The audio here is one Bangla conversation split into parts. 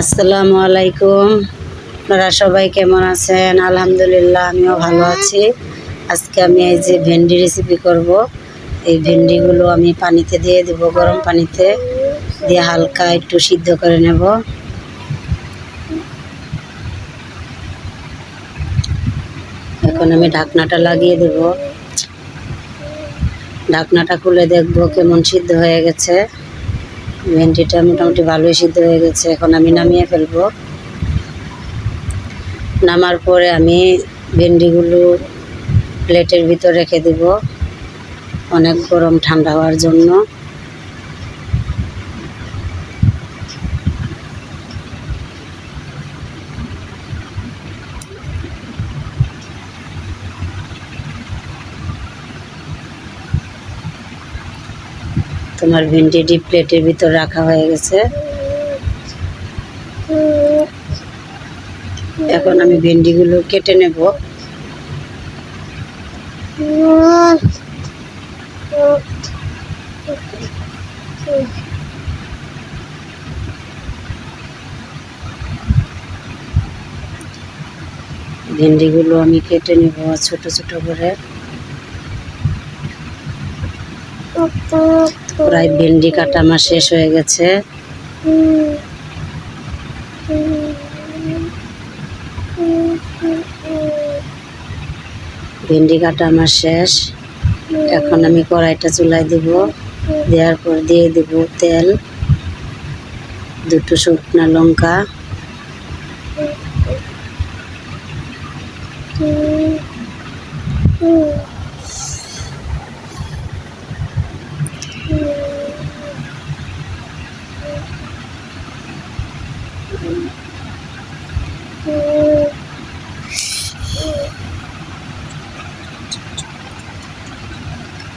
আসসালামু আলাইকুম। আপনারা সবাই কেমন আছেন? আলহামদুলিল্লাহ, আমিও ভালো আছি। আজকে আমি এই যে ভেন্ডি রেসিপি করব। এই ভেন্ডিগুলো আমি পানিতে দিয়ে দেব, গরম পানিতে দিয়ে হালকা একটু সিদ্ধ করে নেব। এখন আমি ঢাকনাটা লাগিয়ে দেব। ঢাকনাটা খুলে দেখব কেমন সিদ্ধ হয়ে গেছে। ভেন্ডিটা মোটামুটি ভালোই সিদ্ধ হয়ে গেছে। এখন আমি নামিয়ে ফেলবো। নামার পরে আমি ভেন্ডিগুলো প্লেটের ভিতর রেখে দেব অনেক গরম ঠান্ডা হওয়ার জন্য। তোমার ভেন্ডি ডিপ প্লেটের ভিতর রাখা হয়ে গেছে। এখন আমি ভেন্ডিগুলো কেটে নেব। ভেন্ডিগুলো আমি কেটে নেব ছোট ছোট করে। প্রায় ভেন্ডি কাটা আমার শেষ হয়ে গেছে। ভেন্ডি কাটা আমার শেষ। এখন আমি কড়াইটা চুলায় দেব। দেওয়ার পর দিয়ে দেব তেল, দুটো শুকনো লঙ্কা,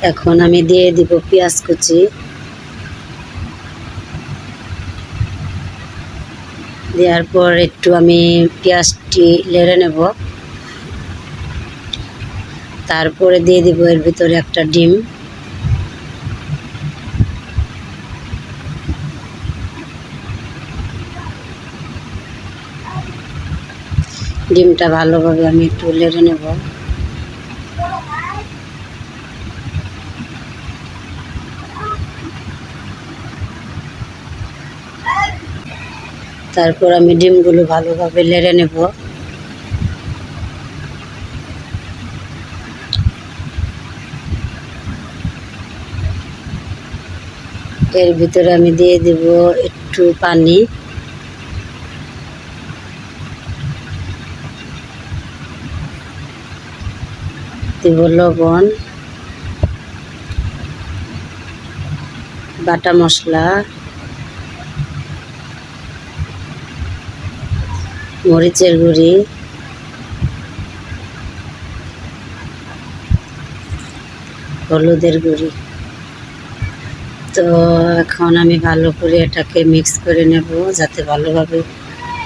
এখন আমি দিয়ে দিব পেঁয়াজ কুচি। দেওয়ার পর একটু আমি পেঁয়াজটি নেড়ে নেব। তারপরে দিয়ে দিব এর ভিতরে একটা ডিম। ডিমটা ভালোভাবে আমি একটু নেড়ে নেব। তারপর আমি ডিমগুলো ভালোভাবে নেড়ে নেব। এর ভিতরে আমি দিয়ে দেব একটু পানি, দেব লবণ, বাটা মশলা, মরিচের গুঁড়ি, হলুদের গুঁড়ি। তো এখন আমি ভালো করে এটাকে মিক্স করে নেব যাতে ভালোভাবে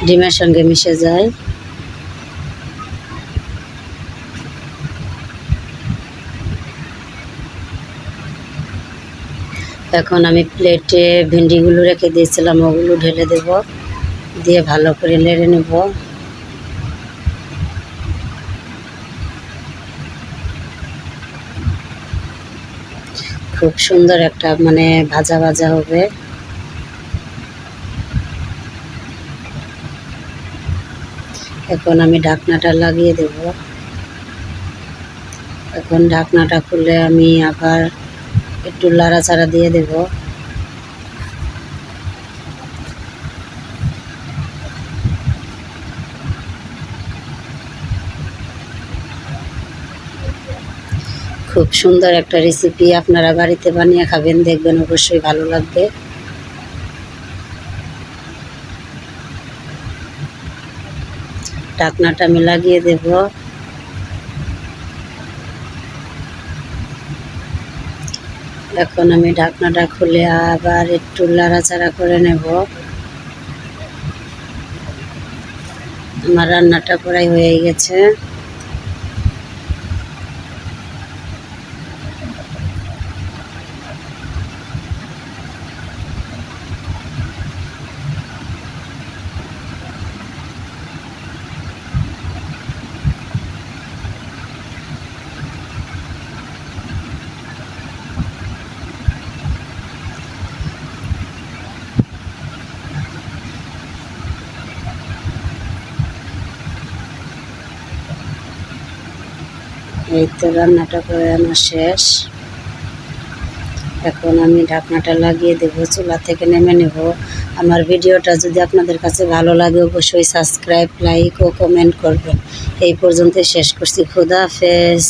ডিমের সঙ্গে মিশে যায়। এখন আমি প্লেটে ভেন্ডিগুলো রেখে দিয়েছিলাম, ওগুলো ঢেলে দেব, দিয়ে ভালো করে নেড়ে নেব। খুব সুন্দর একটা ভাজা ভাজা হবে। এখন আমি ঢাকনাটা লাগিয়ে দেব। এখন ঢাকনাটা খুলে আমি আবার একটু নাড়াচাড়া দিয়ে দেব। খুব সুন্দর একটা রেসিপি, আপনারা বাড়িতে বানিয়ে খাবেন, দেখবেন অবশ্যই ভালো লাগবে। ঢাকনাটা আমি লাগিয়ে দেব। এখন আমি ঢাকনাটা খুলে আবার একটু নাড়াচাড়া করে নেব। আমার রান্নাটা প্রায় হয়ে গেছে। এই তো রান্নাটা করে আমার শেষ। এখন আমি ঢাকনাটা লাগিয়ে দেব, চুলা থেকে নেমে নেব। আমার ভিডিওটা যদি আপনাদের কাছে ভালো লাগে অবশ্যই সাবস্ক্রাইব, লাইক ও কমেন্ট করবেন। এই পর্যন্ত শেষ করছি। খোদা হাফেজ।